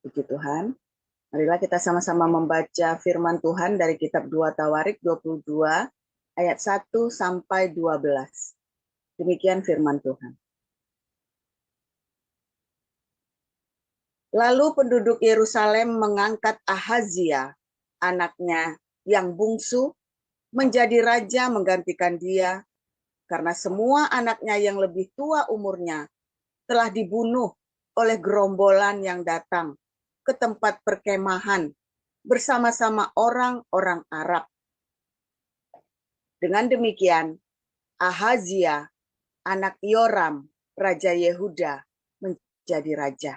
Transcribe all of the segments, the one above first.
Puji Tuhan. Marilah kita sama-sama membaca firman Tuhan dari kitab 2 Tawarik 22 ayat 1 sampai 12. Demikian firman Tuhan. Lalu penduduk Yerusalem mengangkat Ahazia, anaknya yang bungsu, menjadi raja menggantikan dia, karena semua anaknya yang lebih tua umurnya telah dibunuh oleh gerombolan yang datang ke tempat perkemahan bersama-sama orang-orang Arab. Dengan demikian, Ahazia, anak Yoram, Raja Yehuda, menjadi raja.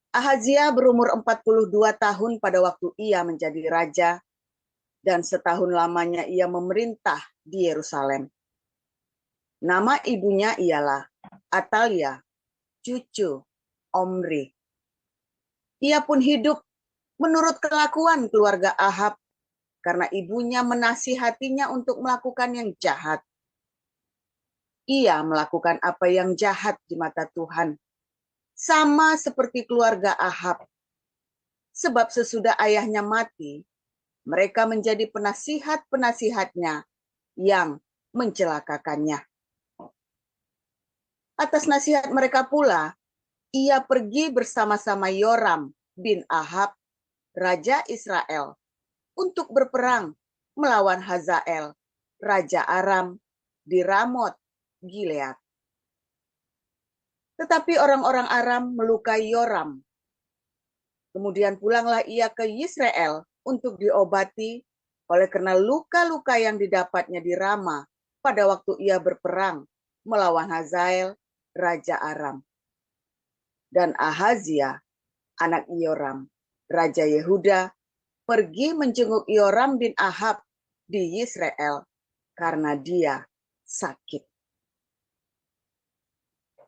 Ahazia berumur 42 tahun pada waktu ia menjadi raja, dan setahun lamanya ia memerintah di Yerusalem. Nama ibunya ialah Atalia, cucu Omri. Ia pun hidup menurut kelakuan keluarga Ahab, karena ibunya menasihatinya untuk melakukan yang jahat. Ia melakukan apa yang jahat di mata Tuhan, sama seperti keluarga Ahab. Sebab sesudah ayahnya mati, mereka menjadi penasihat-penasihatnya yang mencelakakannya. Atas nasihat mereka pula, ia pergi bersama-sama Yoram bin Ahab, Raja Israel, untuk berperang melawan Hazael, Raja Aram, di Ramot Gilead. Tetapi orang-orang Aram melukai Yoram. Kemudian pulanglah ia ke Yisrael untuk diobati oleh karena luka-luka yang didapatnya di Rama pada waktu ia berperang melawan Hazael, Raja Aram. Dan Ahazia, anak Yoram, Raja Yehuda, pergi menjenguk Yoram bin Ahab di Yisrael karena dia sakit.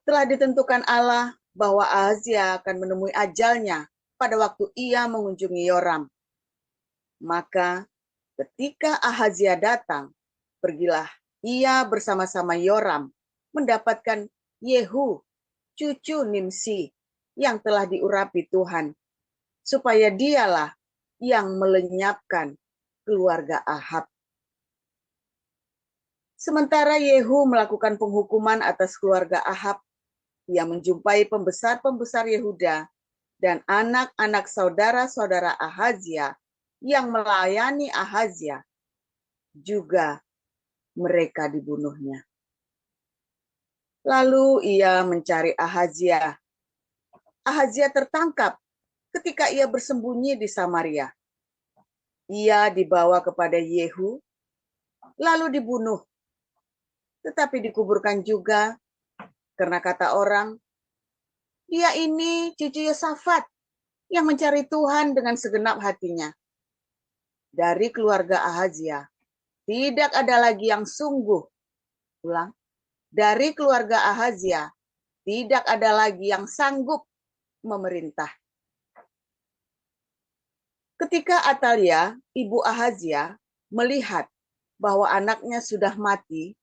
Telah ditentukan Allah bahwa Ahazia akan menemui ajalnya pada waktu ia mengunjungi Yoram. Maka ketika Ahazia datang, pergilah ia bersama-sama Yoram mendapatkan Yehu, cucu Nimsi, yang telah diurapi Tuhan, supaya dialah yang melenyapkan keluarga Ahab. Sementara Yehu melakukan penghukuman atas keluarga Ahab, ia menjumpai pembesar-pembesar Yehuda dan anak-anak saudara-saudara Ahazia yang melayani Ahazia, juga mereka dibunuhnya. Lalu ia mencari Ahazia. Ahazia tertangkap ketika ia bersembunyi di Samaria. Ia dibawa kepada Yehu, lalu dibunuh, tetapi dikuburkan juga karena kata orang, dia ini cucu Yosafat yang mencari Tuhan dengan segenap hatinya. Dari keluarga Ahazia, tidak ada lagi yang sungguh. Ulang. Dari keluarga Ahazia, tidak ada lagi yang sanggup memerintah. Ketika Atalia, ibu Ahazia, melihat bahwa anaknya sudah mati,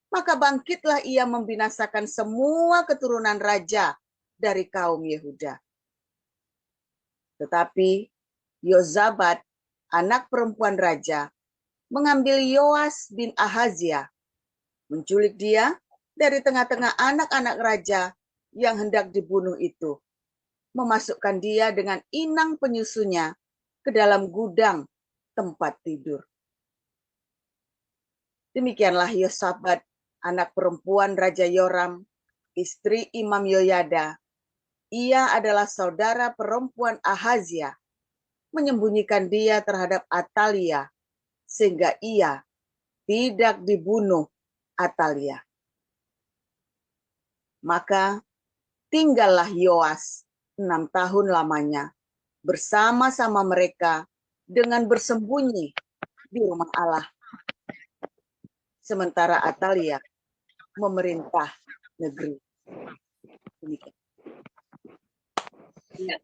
maka bangkitlah ia membinasakan semua keturunan raja dari kaum Yehuda. Tetapi Yozabat, anak perempuan raja, mengambil Yoas bin Ahazia, menculik dia dari tengah-tengah anak-anak raja yang hendak dibunuh itu, memasukkan dia dengan inang penyusunya ke dalam gudang tempat tidur. Demikianlah Yosabat, anak perempuan Raja Yoram, istri Imam Yoyada. Ia adalah saudara perempuan Ahazia, menyembunyikan dia terhadap Atalia, sehingga ia tidak dibunuh Atalia. Maka tinggallah Yoas 6 tahun lamanya bersama-sama mereka dengan bersembunyi di rumah Allah. Sementara Atalia memerintah negeri. Demikian. Ya.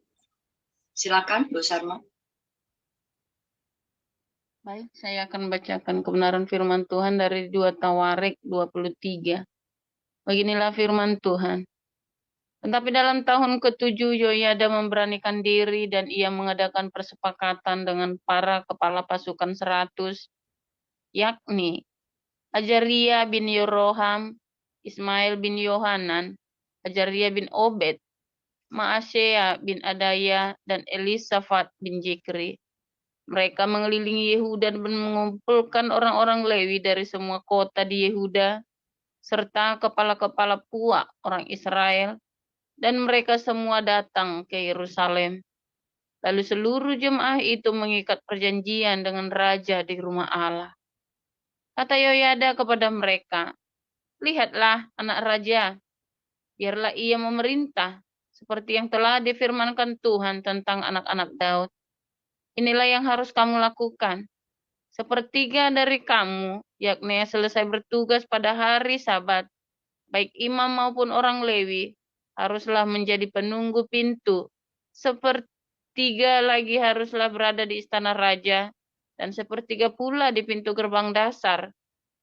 Silakan, Bu Sarma. Baik, saya akan bacakan kebenaran firman Tuhan dari 2 Tawarik 23. Beginilah firman Tuhan. Tetapi dalam tahun ke-7 Yoyada memberanikan diri dan ia mengadakan persepakatan dengan para kepala pasukan 100, yakni Ajaria bin Yeroham, Ismail bin Yohanan, Ajaria bin Obed, Maasea bin Adaya, dan Elisafat bin Jikri. Mereka mengelilingi Yehuda dan mengumpulkan orang-orang Lewi dari semua kota di Yehuda, serta kepala-kepala puak orang Israel, dan mereka semua datang ke Yerusalem. Lalu seluruh jemaah itu mengikat perjanjian dengan raja di rumah Allah. Kata Yoyada kepada mereka, "Lihatlah anak raja, biarlah ia memerintah, seperti yang telah difirmankan Tuhan tentang anak-anak Daud. Inilah yang harus kamu lakukan. Sepertiga dari kamu, yakni selesai bertugas pada hari Sabat, baik imam maupun orang Lewi, haruslah menjadi penunggu pintu. Sepertiga lagi haruslah berada di istana raja, dan sepertiga pula di pintu gerbang dasar.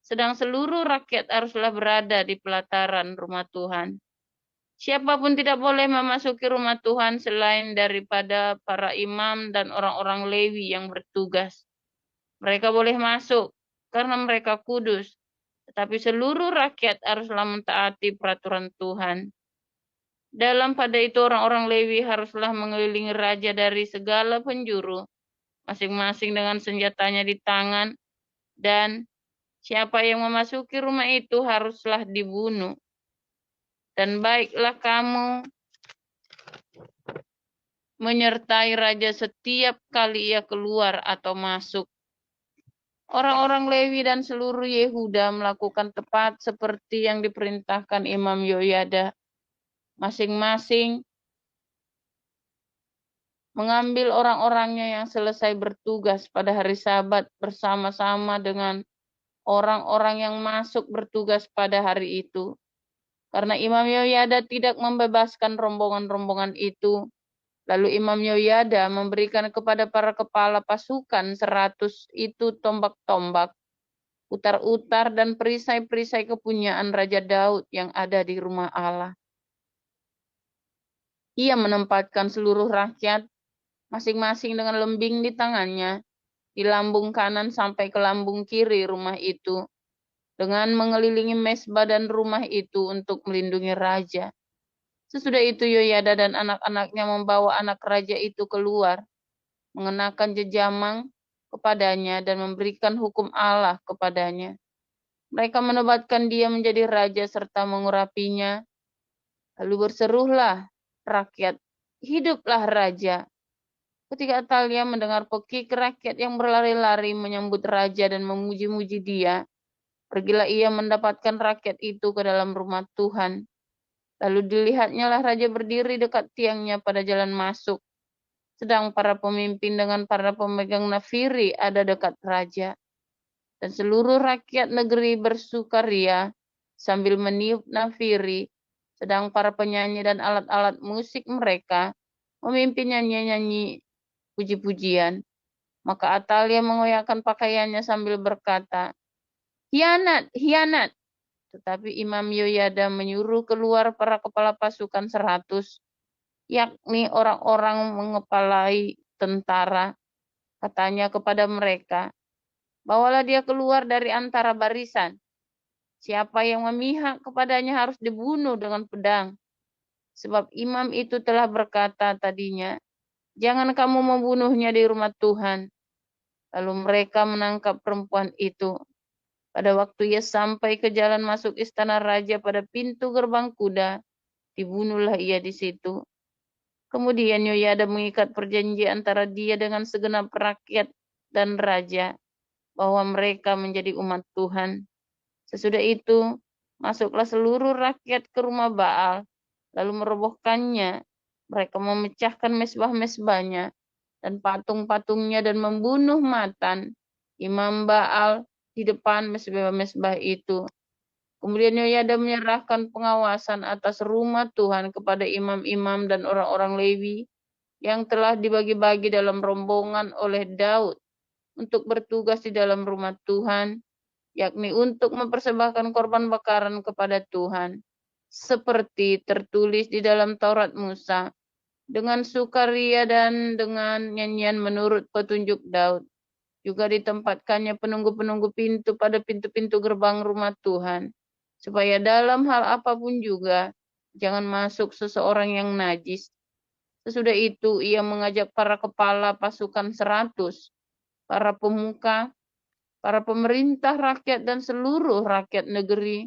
Sedang seluruh rakyat haruslah berada di pelataran rumah Tuhan. Siapapun tidak boleh memasuki rumah Tuhan selain daripada para imam dan orang-orang Lewi yang bertugas. Mereka boleh masuk karena mereka kudus, tetapi seluruh rakyat haruslah mentaati peraturan Tuhan. Dalam pada itu orang-orang Lewi haruslah mengelilingi raja dari segala penjuru, masing-masing dengan senjatanya di tangan, dan siapa yang memasuki rumah itu haruslah dibunuh. Dan baiklah kamu menyertai raja setiap kali ia keluar atau masuk." Orang-orang Lewi dan seluruh Yehuda melakukan tepat seperti yang diperintahkan Imam Yoyada. Masing-masing mengambil orang-orangnya yang selesai bertugas pada hari Sabat bersama-sama dengan orang-orang yang masuk bertugas pada hari itu. Karena Imam Yoyada tidak membebaskan rombongan-rombongan itu, lalu Imam Yoyada memberikan kepada para kepala pasukan 100 itu tombak-tombak, utar-utar, dan perisai-perisai kepunyaan Raja Daud yang ada di rumah Allah. Ia menempatkan seluruh rakyat, masing-masing dengan lembing di tangannya, di lambung kanan sampai ke lambung kiri rumah itu, dengan mengelilingi mesbah dan rumah itu untuk melindungi raja. Sesudah itu Yoyada dan anak-anaknya membawa anak raja itu keluar, mengenakan jejamang kepadanya dan memberikan hukum Allah kepadanya. Mereka menobatkan dia menjadi raja serta mengurapinya. Lalu berserulah rakyat, "Hiduplah raja!" Ketika Atalia mendengar pekik rakyat yang berlari-lari menyambut raja dan memuji-muji dia, pergilah ia mendapatkan rakyat itu ke dalam rumah Tuhan. Lalu dilihatnya lah raja berdiri dekat tiangnya pada jalan masuk, sedang para pemimpin dengan para pemegang nafiri ada dekat raja. Dan seluruh rakyat negeri bersukaria sambil meniup nafiri, sedang para penyanyi dan alat-alat musik mereka memimpin nyanyi-nyanyi puji-pujian. Maka Atalia mengoyakkan pakaiannya sambil berkata, "Hianat, hianat!" Tetapi Imam Yoyada menyuruh keluar para kepala pasukan 100, yakni orang-orang mengepalai tentara. Katanya kepada mereka, "Bawalah dia keluar dari antara barisan. Siapa yang memihak kepadanya harus dibunuh dengan pedang. Sebab imam itu telah berkata tadinya, 'Jangan kamu membunuhnya di rumah Tuhan.'" Lalu mereka menangkap perempuan itu. Pada waktu ia sampai ke jalan masuk istana raja pada pintu gerbang kuda, dibunuhlah ia di situ. Kemudian Yoyada mengikat perjanjian antara dia dengan segenap rakyat dan raja, bahwa mereka menjadi umat Tuhan. Sesudah itu, masuklah seluruh rakyat ke rumah Baal, lalu merobohkannya. Mereka memecahkan mesbah-mesbahnya dan patung-patungnya dan membunuh Matan, imam Baal, di depan mesbah-mesbah itu. Kemudian Yoyada menyerahkan pengawasan atas rumah Tuhan kepada imam-imam dan orang-orang Lewi yang telah dibagi-bagi dalam rombongan oleh Daud untuk bertugas di dalam rumah Tuhan, yakni untuk mempersembahkan korban bakaran kepada Tuhan. seperti tertulis di dalam Taurat Musa, dengan sukaria dan dengan nyanyian menurut petunjuk Daud. Juga ditempatkannya penunggu-penunggu pintu pada pintu-pintu gerbang rumah Tuhan, supaya dalam hal apapun juga jangan masuk seseorang yang najis. Sesudah itu ia mengajak para kepala pasukan 100, para pemuka, para pemerintah rakyat dan seluruh rakyat negeri,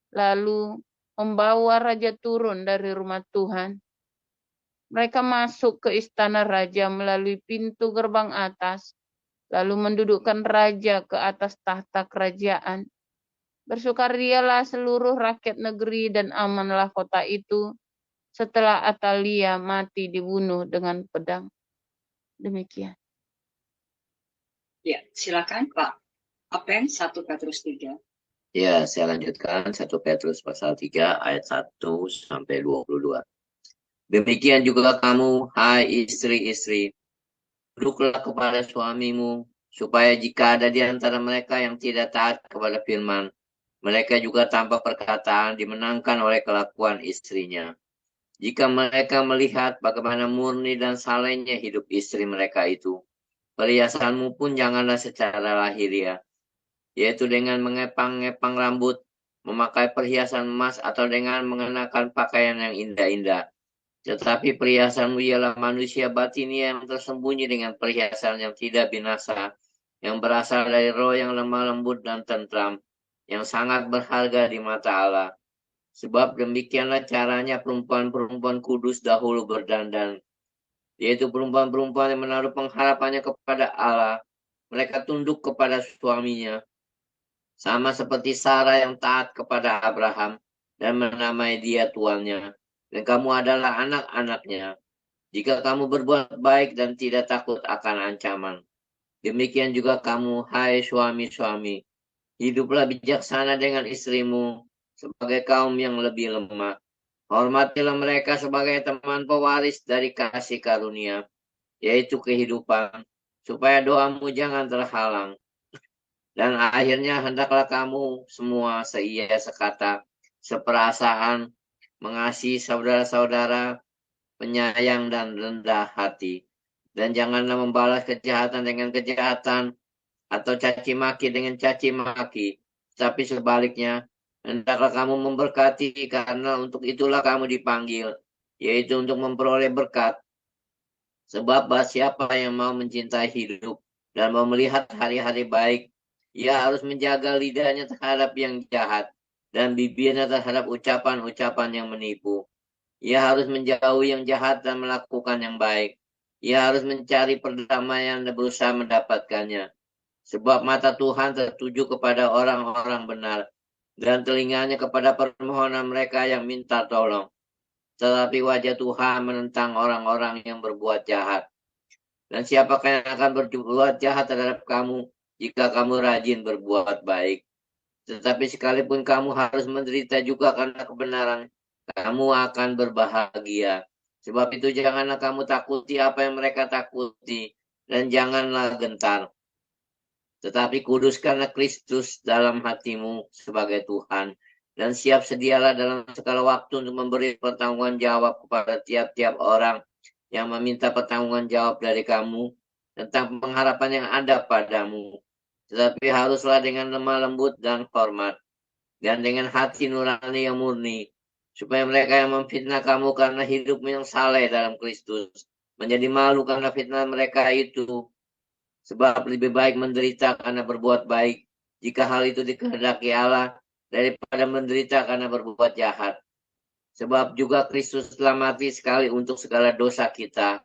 lalu membawa raja turun dari rumah Tuhan. Mereka masuk ke istana raja melalui pintu gerbang atas, lalu mendudukkan raja ke atas tahta kerajaan. Bersukarialah seluruh rakyat negeri dan amanlah kota itu setelah Atalia mati dibunuh dengan pedang. Demikian. Ya, silakan Pak Apen 1 Petrus 3. Ya, saya lanjutkan 1 Petrus pasal 3 ayat 1 sampai 22. Demikian juga kamu, hai istri-istri, tunduklah kepada suamimu, supaya jika ada di antara mereka yang tidak taat kepada firman, mereka juga tanpa perkataan dimenangkan oleh kelakuan istrinya. Jika mereka melihat bagaimana murni dan salehnya hidup istri mereka itu, perhiasanmu pun janganlah secara lahiriah, yaitu dengan mengepang-ngepang rambut, memakai perhiasan emas, atau dengan mengenakan pakaian yang indah-indah. Tetapi perhiasanmu ialah manusia batinia yang tersembunyi dengan perhiasan yang tidak binasa, yang berasal dari roh yang lemah lembut dan tentram, yang sangat berharga di mata Allah. Sebab demikianlah caranya perempuan-perempuan kudus dahulu berdandan, yaitu perempuan-perempuan yang menaruh pengharapannya kepada Allah. Mereka tunduk kepada suaminya, sama seperti Sarah yang taat kepada Abraham dan menamai dia tuannya. Dan kamu adalah anak-anaknya, jika kamu berbuat baik dan tidak takut akan ancaman. Demikian juga kamu, hai suami-suami, hiduplah bijaksana dengan istrimu sebagai kaum yang lebih lemah. Hormatilah mereka sebagai teman pewaris dari kasih karunia, yaitu kehidupan, supaya doamu jangan terhalang. Dan akhirnya hendaklah kamu semua seia sekata, seperasaan, mengasihi saudara-saudara, penyayang dan rendah hati. Dan janganlah membalas kejahatan dengan kejahatan, atau caci maki dengan caci maki. Tapi sebaliknya, hendaklah kamu memberkati, karena untuk itulah kamu dipanggil, yaitu untuk memperoleh berkat. Sebab siapa yang mau mencintai hidup dan mau melihat hari-hari baik, ia harus menjaga lidahnya terhadap yang jahat dan bibirnya terhadap ucapan-ucapan yang menipu. Ia harus menjauhi yang jahat dan melakukan yang baik. Ia harus mencari perdamaian dan berusaha mendapatkannya. Sebab mata Tuhan tertuju kepada orang-orang benar, dan telinganya kepada permohonan mereka yang minta tolong. Tetapi wajah Tuhan menentang orang-orang yang berbuat jahat. Dan siapakah yang akan berbuat jahat terhadap kamu jika kamu rajin berbuat baik? Tetapi sekalipun kamu harus menderita juga karena kebenaran, kamu akan berbahagia. Sebab itu janganlah kamu takuti apa yang mereka takuti, dan janganlah gentar. Tetapi kuduskanlah Kristus dalam hatimu sebagai Tuhan, dan siap sedialah dalam segala waktu untuk memberi pertanggungan jawab kepada tiap-tiap orang yang meminta pertanggungan jawab dari kamu tentang pengharapan yang ada padamu. Tetapi haruslah dengan lemah lembut dan hormat, dan dengan hati nurani yang murni, supaya mereka yang memfitnah kamu karena hidupmu yang saleh dalam Kristus menjadi malu karena fitnah mereka itu. Sebab lebih baik menderita karena berbuat baik, jika hal itu dikehendaki Allah, daripada menderita karena berbuat jahat. Sebab juga Kristus telah mati sekali untuk segala dosa kita.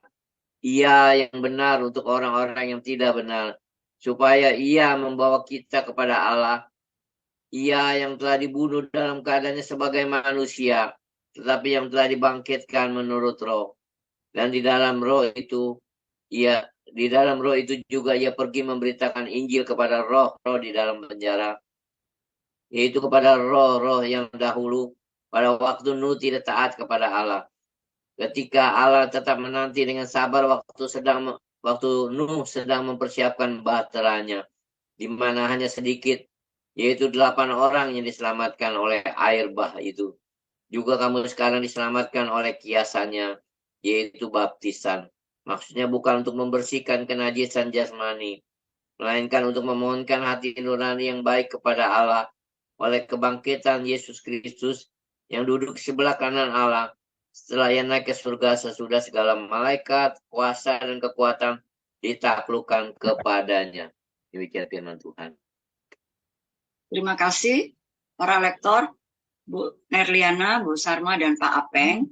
Ia yang benar untuk orang-orang yang tidak benar, supaya ia membawa kita kepada Allah. Ia yang telah dibunuh dalam keadaannya sebagai manusia, tetapi yang telah dibangkitkan menurut roh. Dan di dalam roh itu juga ia pergi memberitakan Injil kepada roh-roh di dalam penjara, yaitu kepada roh-roh yang dahulu pada waktu Nuh tidak taat kepada Allah. Ketika Allah tetap menanti dengan sabar waktu Nuh sedang mempersiapkan bahteranya, di mana hanya sedikit, yaitu 8 orang yang diselamatkan oleh air bah itu. Juga kamu sekarang diselamatkan oleh kiasannya, yaitu baptisan. Maksudnya bukan untuk membersihkan kenajisan jasmani, melainkan untuk memohonkan hati nurani yang baik kepada Allah oleh kebangkitan Yesus Kristus yang duduk di sebelah kanan Allah setelah ia naik ke surga sesudah segala malaikat, kuasa, dan kekuatan ditaklukkan kepadanya. Demikian firman Tuhan. Terima kasih para lektor, Bu Nerliana, Bu Sarma, dan Pak Apeng.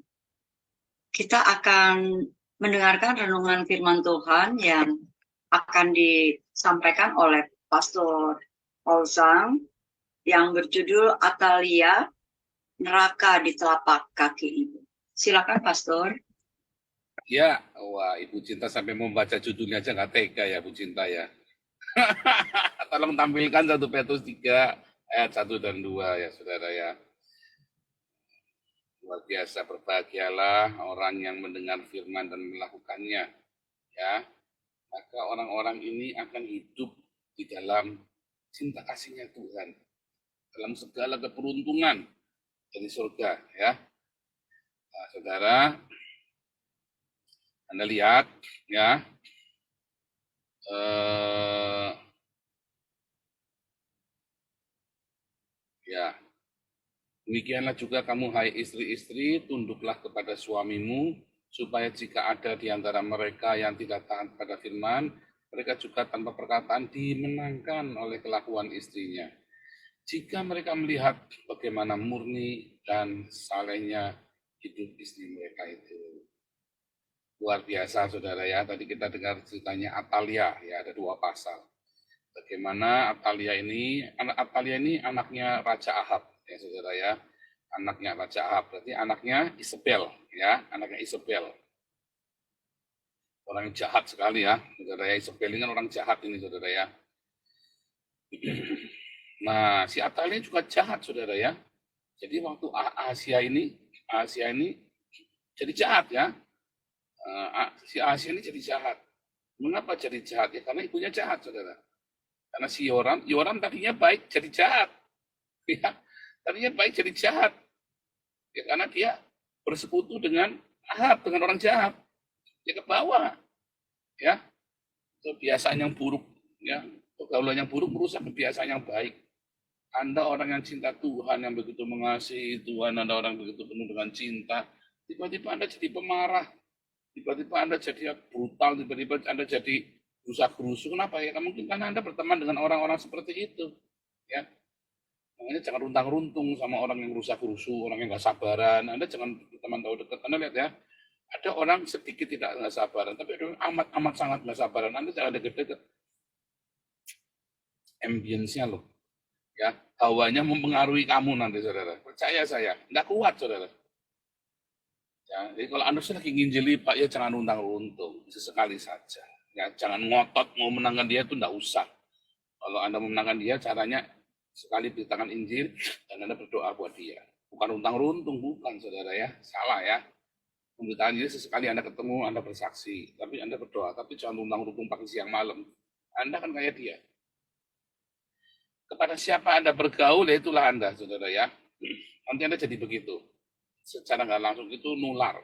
Kita akan mendengarkan renungan firman Tuhan yang akan disampaikan oleh Pastor Paulsang yang berjudul Atalia, Neraka di Telapak Kaki Ibu. Silakan Pastor. Ya, wah Ibu Cinta sampai membaca judulnya aja nggak tega ya Bu Cinta ya. Tolong tampilkan 1 Petrus 3 ayat 1 dan 2 ya saudara ya. Luar biasa, berbahagialah orang yang mendengar firman dan melakukannya. Ya, maka orang-orang ini akan hidup di dalam cinta kasihnya Tuhan, dalam segala keberuntungan dari surga ya. Nah, saudara, Anda lihat ya, ya, demikianlah juga kamu hai istri-istri, tunduklah kepada suamimu, supaya jika ada di antara mereka yang tidak taat pada firman, mereka juga tanpa perkataan dimenangkan oleh kelakuan istrinya. Jika mereka melihat bagaimana murni dan salehnya hidup istri mereka itu. Luar biasa saudara ya, tadi kita dengar ceritanya Atalia ya, ada 2 pasal. Bagaimana Atalia ini anaknya Raja Ahab ya saudara ya, anaknya Raja Ahab, berarti anaknya Isabel ya, anaknya Isabel. Orang yang jahat sekali ya, saudara ya, Isabel ini kan orang jahat ini saudara ya. Nah, si Atalia juga jahat saudara ya. Jadi waktu Asia ini jadi jahat ya. Si Asia ini jadi jahat. Mengapa jadi jahat? Ya karena ibunya jahat, saudara. Karena si Yoram tadinya baik jadi jahat. Ya, tadinya baik jadi jahat. Ya karena dia bersekutu dengan Ahab, dengan orang jahat. Dia ke bawah. Ya. Kebiasaan yang buruk, ya. Pergaulan yang buruk merusak kebiasaan yang baik. Anda orang yang cinta Tuhan, yang begitu mengasihi Tuhan, Anda orang begitu penuh dengan cinta, tiba-tiba Anda jadi pemarah, tiba-tiba Anda jadi brutal, tiba-tiba Anda jadi rusak-rusuh. Kenapa ya? Mungkin karena Anda berteman dengan orang-orang seperti itu. Ya, makanya jangan runtang-runtung sama orang yang rusak-rusuh, orang yang nggak sabaran. Anda jangan berteman tahu dekat. Anda lihat ya, ada orang sedikit tidak nggak sabaran, tapi ada orang amat sangat nggak sabaran. Anda jangan deket-deket. Ambience-nya loh. Ya, hawanya mempengaruhi kamu nanti saudara. Percaya saya, nggak kuat saudara. Ya, jadi kalau Anda lagi nginjili Pak, ya jangan runtang-runtung, sesekali saja. Ya, jangan ngotot mau menangkan dia itu nggak usah. Kalau Anda memenangkan dia, caranya sekali beritakan Injil dan Anda berdoa buat dia. Bukan runtang-runtung, bukan saudara ya, salah ya. Pemberitaan Injil sesekali Anda ketemu, Anda bersaksi, tapi Anda berdoa, tapi jangan runtang-runtung pagi siang malam. Anda kan kayak dia. Kepada siapa Anda bergaul, ya itulah Anda, saudara ya. Nanti Anda jadi begitu. Secara nggak langsung itu nular.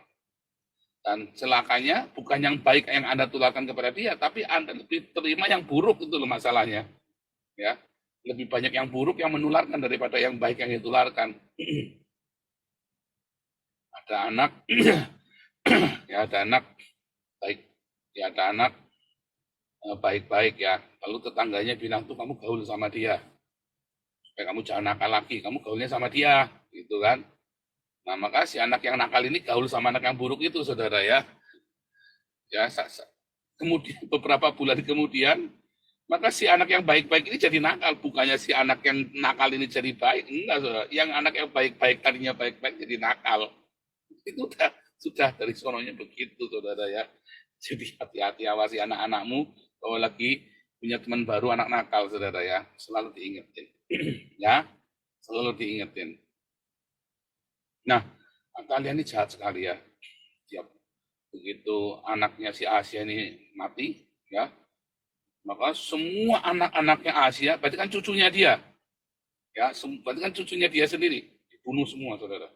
Dan celakanya bukan yang baik yang Anda tularkan kepada dia, tapi Anda lebih terima yang buruk, itu loh masalahnya. Ya, lebih banyak yang buruk yang menularkan daripada yang baik yang ditularkan. Ada anak, ya ada anak baik, ya ada anak baik-baik ya. Lalu tetangganya bilang tuh kamu gaul sama dia. Supaya kamu jangan nakal lagi, kamu gaulnya sama dia, gitu kan. Nah, maka si anak yang nakal ini gaul sama anak yang buruk itu, saudara ya. Ya, kemudian beberapa bulan kemudian, maka si anak yang baik-baik ini jadi nakal, bukannya si anak yang nakal ini jadi baik. Enggak, saudara. Yang anak yang baik-baik tadinya baik-baik jadi nakal. Itu sudah dari sononya begitu, saudara ya. Jadi hati-hati awasi anak-anakmu kalau lagi punya teman baru anak nakal, saudara ya. Selalu diingetin. Ya, selalu diingetin. Nah, kalian ini jahat sekali ya. Siap. Begitu anaknya si Asia ini mati, ya, maka semua anak-anaknya Asia, berarti kan cucunya dia, ya, berarti kan cucunya dia sendiri dibunuh semua, saudara.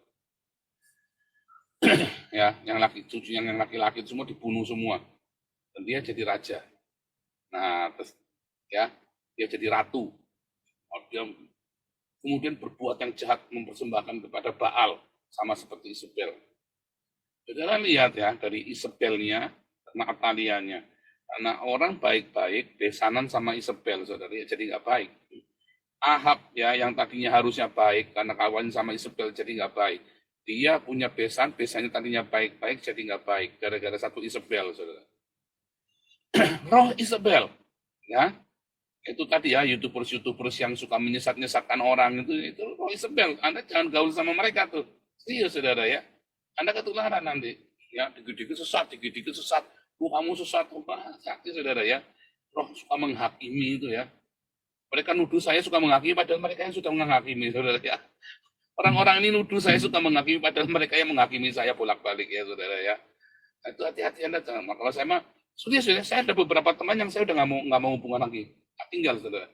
Ya, yang laki-laki itu semua dibunuh semua. Dan dia jadi raja. Nah, terus ya, dia jadi ratu. Dia kemudian berbuat yang jahat, mempersembahkan kepada Baal, sama seperti Isabel. Saudara lihat ya, dari Isabelnya, karena Atalianya. Karena orang baik-baik, besanan sama Isabel, saudara, ya, jadi nggak baik. Ahab ya, yang tadinya harusnya baik, karena kawan sama Isabel, jadi nggak baik. Dia punya besannya tadinya baik-baik, jadi nggak baik, gara-gara satu Isabel, saudara. Roh Isabel, ya, itu tadi ya, YouTubers yang suka menyesatkan orang itu roh Isabel. Anda jangan gaul sama mereka tuh. Serius, saudara ya. Anda ketularan nanti. Ya, dikit-dikit sesat. Kamu sesat. Sakti, saudara ya. Roh suka menghakimi itu ya. Mereka nuduh saya suka menghakimi, padahal mereka yang sudah menghakimi, saudara ya. Orang-orang ini nuduh saya suka menghakimi, padahal mereka yang menghakimi saya bolak-balik ya, saudara ya. Nah, itu hati-hati Anda jangan. Kalau saya mah, sudah, saya ada beberapa teman yang saya udah nggak mau hubungan lagi. Tinggal, saudara.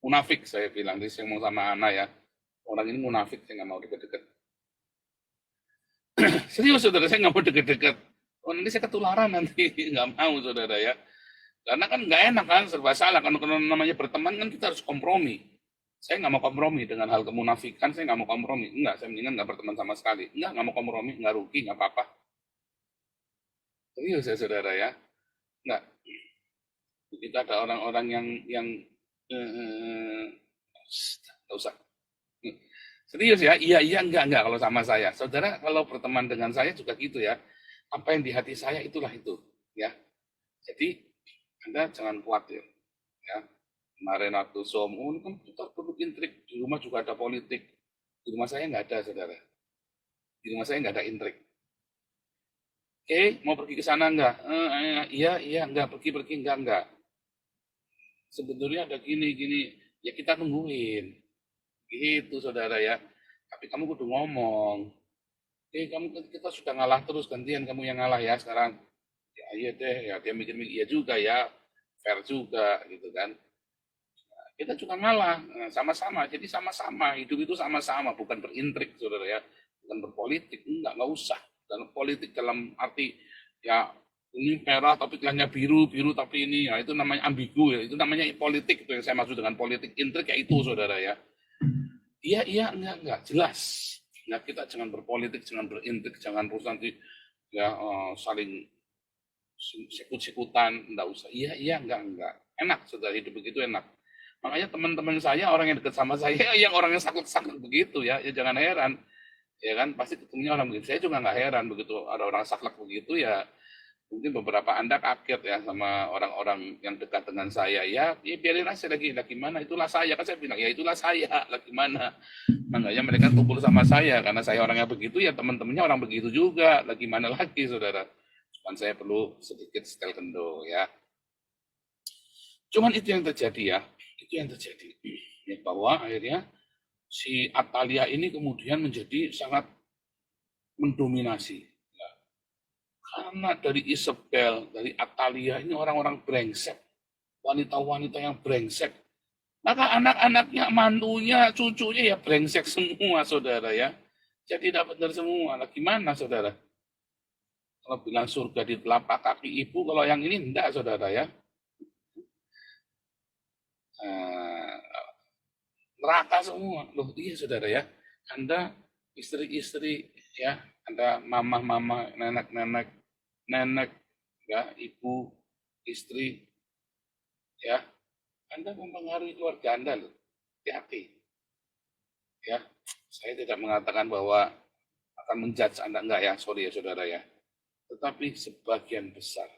Munafik saya bilang, jadi saya mau sama Ana ya. Orang ini munafik, saya nggak mau deket-deket. Serius, saudara, saya nggak mau deket-deket. Oh, nanti saya ketularan nanti, nggak mau, saudara ya. Karena kan nggak enak kan, serba salah. Kalau namanya berteman kan kita harus kompromi. Saya nggak mau kompromi dengan hal kemunafikan, saya nggak mau kompromi. Enggak, saya mendingan nggak berteman sama sekali. Nggak mau kompromi, nggak rugi, nggak apa-apa. Serius ya, saudara ya. Nggak. Kita ada orang-orang yang nggak usah. Serius ya, iya enggak kalau sama saya. Saudara kalau berteman dengan saya juga gitu ya. Apa yang di hati saya itulah itu, ya. Jadi Anda jangan khawatir, ya. Kemarin waktu Zoom, kan kita perlu intrik. Di rumah juga ada politik. Di rumah saya nggak ada, saudara. Di rumah saya nggak ada intrik. Oke, mau pergi ke sana enggak? Iya, enggak, pergi, enggak. Sebetulnya ada gini, ya kita tungguin. Gitu, saudara ya. Tapi kamu kudu ngomong. Kita sudah ngalah terus, gantian kamu yang ngalah ya sekarang. Ya iya deh, ya dia mikir-mikir, iya juga ya, fair juga, gitu kan. Nah, kita juga ngalah, sama-sama. Jadi sama-sama, hidup itu sama-sama, bukan berintrik, saudara ya. Bukan berpolitik, enggak usah. Dalam politik dalam arti, ya ini merah tapi kelihatannya biru tapi ini, ya itu namanya ambigu ya. Itu namanya politik, itu yang saya maksud dengan politik. Intrik ya itu, saudara ya. Iya, enggak, jelas. Nah, kita jangan berpolitik, jangan berintrik, jangan terus nanti ya saling sikut-sikutan, enggak usah. Iya, enggak. Enak, saudara, hidup begitu enak. Makanya teman-teman saya, orang yang dekat sama saya, yang orang yang saklek-saklek begitu ya jangan heran. Ya kan, pasti ketemunya orang begitu. Saya juga nggak heran begitu ada orang saklek begitu ya. Mungkin beberapa Anda kaget ya sama orang-orang yang dekat dengan saya. Ya biarin aja lagi mana, itulah saya. Kan saya bilang, ya itulah saya, lagi mana. Makanya mereka kumpul sama saya, karena saya orangnya begitu, ya teman-temannya orang begitu juga. Lagi mana lagi, saudara. Cuman saya perlu sedikit setel kendo ya. Cuman itu yang terjadi ya. Itu yang terjadi. Ya, bahwa akhirnya si Atalia ini kemudian menjadi sangat mendominasi. Karena dari Isabel, dari Atalia ini orang-orang brengsek. Wanita-wanita yang brengsek. Maka anak-anaknya, mantunya, cucunya ya brengsek semua, saudara ya. Jadi tidak benar semua. Lah gimana, saudara? Kalau bilang surga di telapak kaki ibu, kalau yang ini enggak, saudara ya. Neraka semua. Loh iya, saudara ya. Anda istri-istri ya, Anda mama-mama, nenek, ya, ibu, istri, ya, Anda mempengaruhi keluarga Anda loh. Hati-hati. Ya, saya tidak mengatakan bahwa akan menjudge Anda, enggak ya, sorry ya saudara ya. Tetapi sebagian besar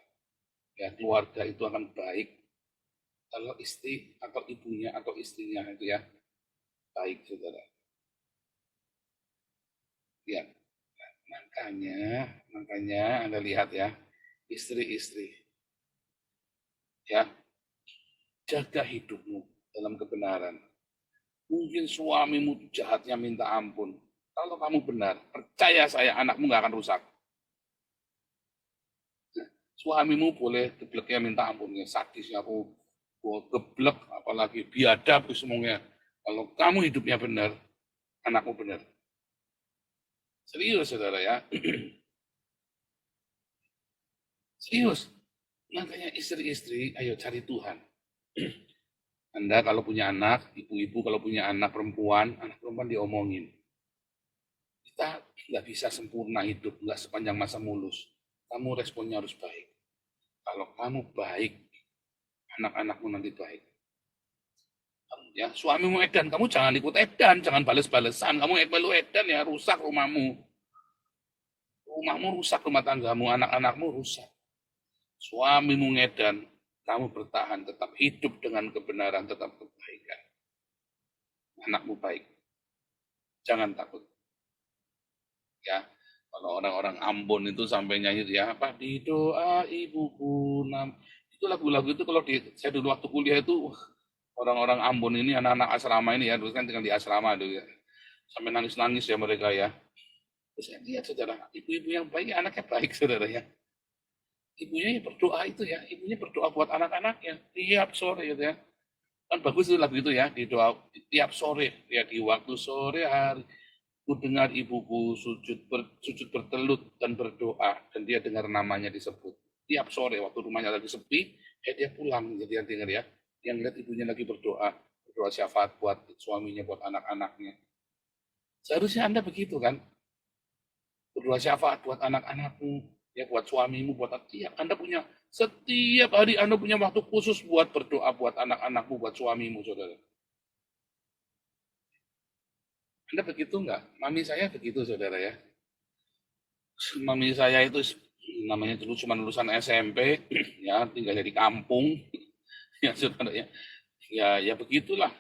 ya keluarga itu akan baik kalau istri atau ibunya atau istrinya itu ya baik, saudara. Ya, makanya Anda lihat ya, istri-istri ya, jaga hidupmu dalam kebenaran. Mungkin suamimu jahatnya minta ampun. Kalau kamu benar, percaya saya, anakmu nggak akan rusak. Suamimu boleh gebleknya minta ampun, ya sadisnya aku geblek, apalagi biadab semuanya. Kalau kamu hidupnya benar, anakmu benar. Serius, saudara ya. Serius. Makanya istri-istri, ayo cari Tuhan. Anda kalau punya anak, ibu-ibu kalau punya anak perempuan diomongin. Kita nggak bisa sempurna hidup, nggak sepanjang masa mulus. Kamu responnya harus baik. Kalau kamu baik, anak-anakmu nanti baik. Ya, suamimu edan, kamu jangan ikut edan, jangan bales-balesan. Kamu edan ya, rusak rumahmu. Rumahmu rusak, rumah tanggamu, anak-anakmu rusak. Suamimu ngedan, kamu bertahan, tetap hidup dengan kebenaran, tetap kebaikan. Anakmu baik. Jangan takut. Ya, kalau orang-orang Ambon itu sampai nyanyi ya, apa di doa ibuku itu lagu-lagu itu kalau saya dulu waktu kuliah itu orang-orang Ambon ini anak-anak asrama ini ya, dulu kan tinggal di asrama dulu ya. Sampai nangis-nangis ya mereka ya. Terus saya lihat saudara, ibu-ibu yang baik, anaknya baik saudara ya. Ibunya berdoa itu ya, ibunya berdoa buat anak-anaknya tiap sore gitu ya. Kan bagus itu lagu itu ya, di doa tiap sore ya, di waktu sore hari ku dengar ibuku sujud bertelut dan berdoa, dan dia dengar namanya disebut tiap sore waktu rumahnya lagi sepi, dia pulang, jadi yang dengar ya, yang lihat ibunya lagi berdoa syafaat buat suaminya, buat anak-anaknya. Seharusnya Anda begitu kan, berdoa syafaat buat anak-anakmu, ya buat suamimu, buat Anda punya setiap hari Anda punya waktu khusus buat berdoa buat anak-anakmu, buat suamimu, saudara. Anda begitu enggak? Mami saya begitu, saudara ya. Mami saya itu namanya dulu cuma lulusan SMP, ya tinggal di kampung, ya saudara ya. Ya begitulah.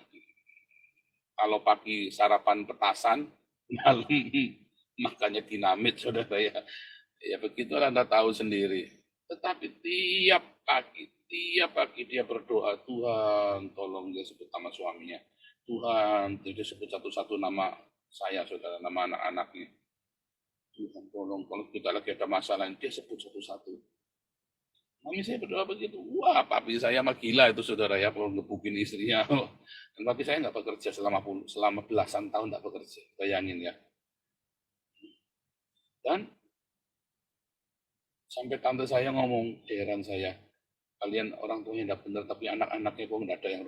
Kalau pagi sarapan petasan, malam makannya dinamit, saudara ya. Ya begitulah Anda tahu sendiri. Tetapi tiap pagi dia berdoa, Tuhan tolong, dia sebut nama suaminya. Tuhan, dia sebut satu-satu nama saya, saudara, nama anak-anaknya. Tuhan tolong, kalau kita lagi ada masalah, dia sebut satu-satu. Mami saya berdoa begitu. Wah, papi saya mah gila itu, saudara ya, kalau ngebukin istrinya. Dan papi saya nggak bekerja selama belasan tahun, nggak bekerja. Bayangin ya. Dan sampai tante saya ngomong, heran saya, kalian orang tuanya tidak benar, tapi anak-anaknya kok nggak ada yang,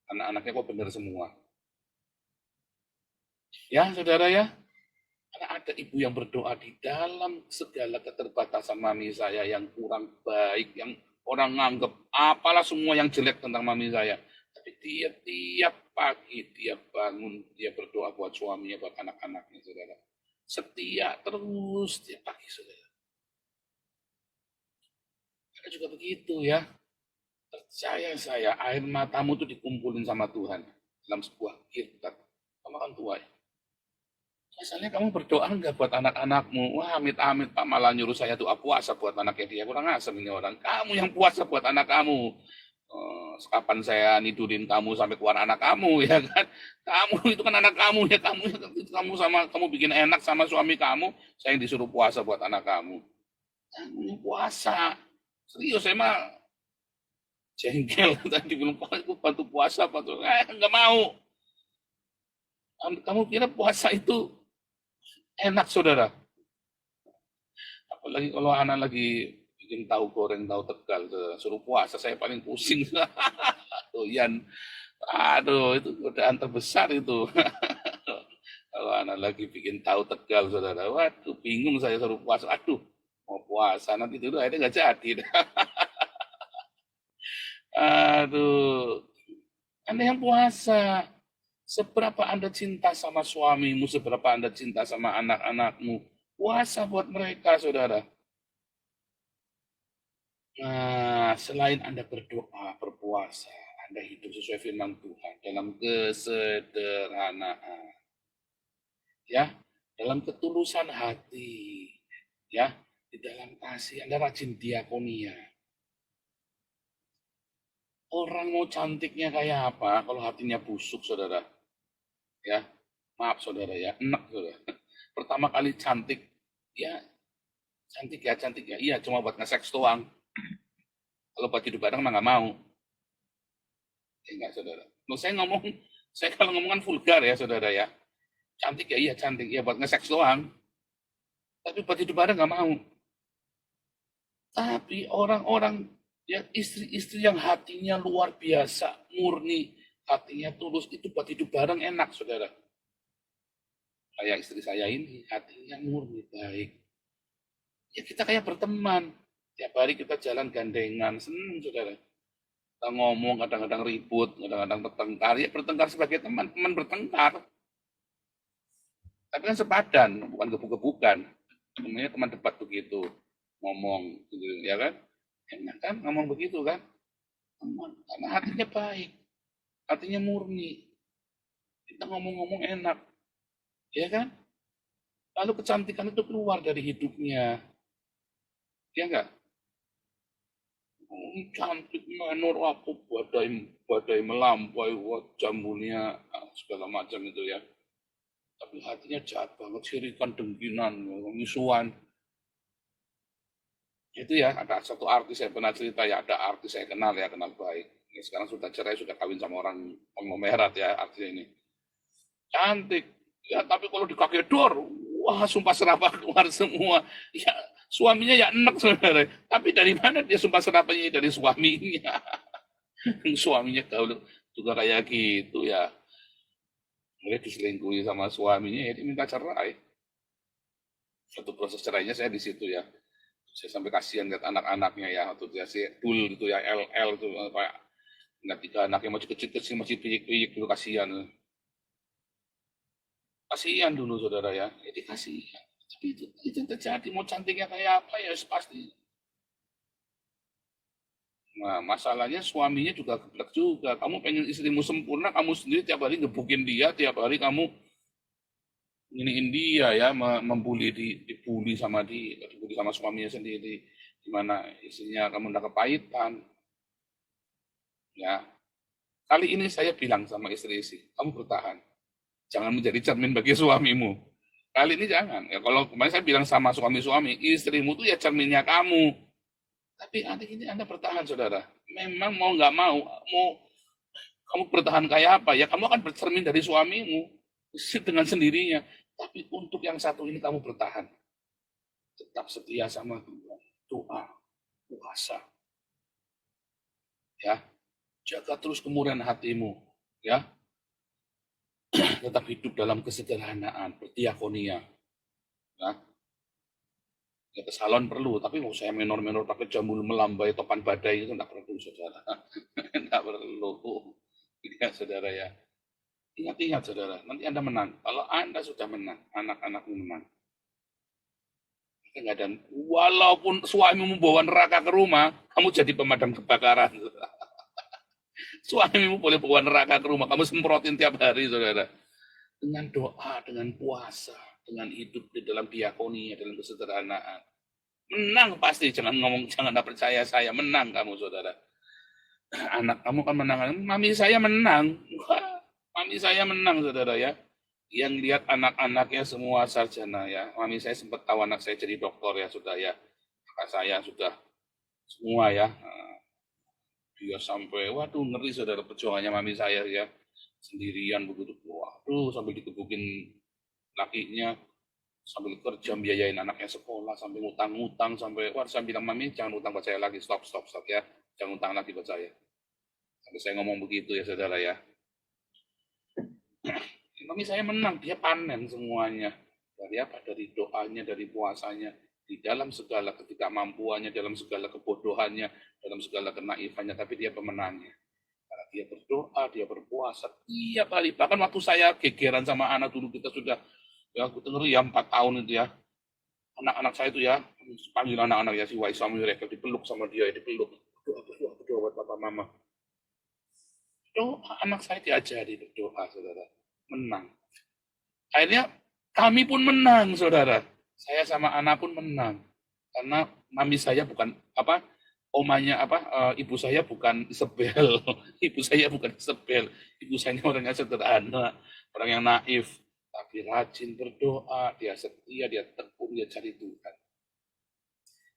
anak-anaknya kok benar semua. Ya, saudara ya, karena ada ibu yang berdoa di dalam segala keterbatasan mami saya yang kurang baik, yang orang nganggap apalah semua yang jelek tentang mami saya. Tapi dia tiap pagi, dia bangun, dia berdoa buat suaminya, buat anak-anaknya, saudara. Setia terus tiap pagi, saudara. Ada juga begitu ya. Percaya saya, air matamu itu dikumpulin sama Tuhan dalam sebuah kirtat. Kamu kan tua ya. Misalnya kamu berdoa enggak buat anak-anakmu? Wah, amit-amit Pak malah nyuruh saya tuh puasa buat anaknya dia. Kurang asem ini orang. Kamu yang puasa buat anak kamu. Kapan saya nidurin kamu sampai keluar anak kamu ya kan? Kamu itu kan anak kamu ya, kamu bikin enak sama suami kamu, saya yang disuruh puasa buat anak kamu. Kamu yang puasa. Serius saya mah jengkel tadi bilang bantu puasa nggak mau. Kamu kira puasa itu enak, saudara? Apalagi kalau anak lagi bikin tahu goreng, tahu tegal, suruh puasa, saya paling pusing. Doyan, aduh itu godaan terbesar itu. Kalau anak lagi bikin tahu tegal, saudara, waduh bingung saya suruh puasa. Aduh, mau puasa nanti dulu akhirnya nggak jadi. Aduh, Anda yang puasa, seberapa Anda cinta sama suamimu, seberapa Anda cinta sama anak-anakmu, puasa buat mereka, saudara. Nah, selain Anda berdoa, berpuasa, Anda hidup sesuai firman Tuhan dalam kesederhanaan, ya, dalam ketulusan hati, ya, di dalam kasih, Anda rajin diakonia. Orang mau cantiknya kayak apa kalau hatinya busuk, saudara? Ya, maaf saudara ya, enak saudara. Pertama kali cantik ya, iya cuma buat nge-seks doang. Kalau buat hidup bareng mah nggak mau. Ya enggak, saudara. Saya kalau ngomong kan vulgar ya, saudara ya. Cantik ya, iya cantik ya buat nge-seks doang. Tapi buat hidup bareng nggak mau. Tapi orang-orang yang istri-istri yang hatinya luar biasa, murni, hatinya tulus, itu buat hidup bareng enak, saudara. Kayak istri saya ini, hatinya murni, baik. Ya kita kayak berteman. Tiap hari kita jalan gandengan, senang, saudara. Kita ngomong, kadang-kadang ribut, kadang-kadang bertengkar. Ya bertengkar sebagai teman, teman bertengkar. Tapi kan sepadan, bukan gebuk-gebukan. Namanya teman debat begitu. Ngomong, gitu, ya kan? Enak kan ngomong begitu kan? Teman, karena hatinya baik. Hatinya murni. Kita ngomong-ngomong enak. Ya kan? Lalu kecantikan itu keluar dari hidupnya. Ya enggak? Cantik menor aku badai melampaui wajah mulia segala macam itu ya. Tapi hatinya jahat banget, sirikan, dengkinan, misuan. Itu ya, ada satu artis saya pernah cerita ya, ada artis saya kenal ya, kenal baik. Ini sekarang sudah cerai, sudah kawin sama orang konglomerat ya, artisnya ini. Cantik. Ya, tapi kalau dikagedor, wah sumpah serapah keluar semua. Ya, suaminya ya enak saudara. Tapi dari mana dia sumpah serapahnya? Dari suaminya. Suaminya kalau juga kayak gitu ya. Mulai diselingkuhi sama suaminya, ya dia minta cerai. Satu proses cerainya saya di situ ya. Saya sampai kasihan lihat anak-anaknya ya, waktu dia si Dul gitu ya, LL itu kayak nggak tiga anaknya masih kecil-kecil, masih piyik-piyik dulu, kasihan. Kasihan dulu saudara ya, jadi kasihan. Tapi itu yang terjadi, mau cantiknya kayak apa ya pasti. Nah, masalahnya suaminya juga geblek juga. Kamu pengen istrimu sempurna, kamu sendiri tiap hari ngebukin dia, tiap hari kamu iniin dia ya, membuli, dibully sama dibully sama suaminya sendiri. Gimana istrinya kamu udah kepahitan. Ya, kali ini saya bilang sama istri-istri, kamu bertahan. Jangan menjadi cermin bagi suamimu. Kali ini jangan. Ya, kalau kemarin saya bilang sama suami-suami, istrimu tuh ya cerminnya kamu. Tapi nanti ini Anda bertahan, saudara. Memang mau nggak mau kamu bertahan kayak apa? Ya kamu akan bercermin dari suamimu dengan sendirinya. Tapi untuk yang satu ini kamu bertahan. Tetap setia sama Tuhan. Doa, puasa. Ya, jaga terus kemurahan hatimu. Ya, tetap hidup dalam kesederhanaan, berdiakonia. Ya, ya ke salon perlu, tapi mau saya menor-menor pakai jambul melambai topan badai itu enggak perlu, saudara. Enggak perlu. Ya, saudara ya. Ingat-ingat, saudara, nanti Anda menang. Kalau Anda sudah menang, anak-anakmu menang. Dan walaupun suamimu bawa neraka ke rumah, kamu jadi pemadam kebakaran. Suamimu boleh bawa neraka ke rumah, kamu semprotin tiap hari, saudara. Dengan doa, dengan puasa, dengan hidup di dalam diakonia, dalam kesederhanaan. Menang pasti, jangan ngomong, jangan percaya saya, menang kamu, saudara. Anak kamu kan menang, mami saya menang. Wah, mami saya menang, saudara ya. Yang lihat anak-anaknya semua sarjana ya. Mami saya sempat tahu anak saya jadi dokter ya, sudah ya. Kakak saya sudah semua ya. Dia sampai, waduh ngeri saudara perjuangannya mami saya ya. Sendirian begitu, waduh sampai dikebukin lakinya, sambil kerja biayain anaknya sekolah, sampai ngutang-ngutang, sampai wah saya bilang mami jangan utang buat saya lagi, stop ya, jangan utang lagi buat saya. Sampai saya ngomong begitu ya saudara ya. Mami saya menang, dia panen semuanya. Dari apa? Dari doanya, dari puasanya, di dalam segala ketidakmampuannya, dalam segala kebodohannya, dalam segala kenaifannya, tapi dia pemenangnya. Karena dia berdoa, dia berpuasa tiap hari. Bahkan waktu saya gegeran sama anak dulu, kita sudah ya aku dengar ya 4 tahun itu ya, anak-anak saya itu ya panggil anak-anak ya si Waisam mereka dipeluk sama dia, dipeluk, berdoa buat papa mama. Doa anak saya diajari berdoa, saudara, menang. Akhirnya kami pun menang, saudara. Saya sama anak pun menang karena mami saya bukan apa, omanya apa, ibu saya bukan sebel, ibu saya bukan sebel, ibu saya orangnya sederhana, orang yang naif. Tapi rajin berdoa, dia setia, dia tekun, dia cari Tuhan.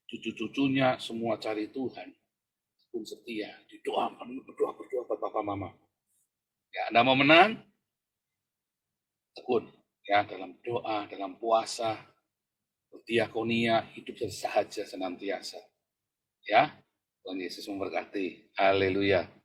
Cucu-cucunya semua cari Tuhan, pun setia, didoakan, berdoa buat papa mama. Ya, Anda mau menang? Tekun, ya dalam doa, dalam puasa, diakonia, hidup sahaja senantiasa. Ya, Tuhan Yesus memberkati. Haleluya.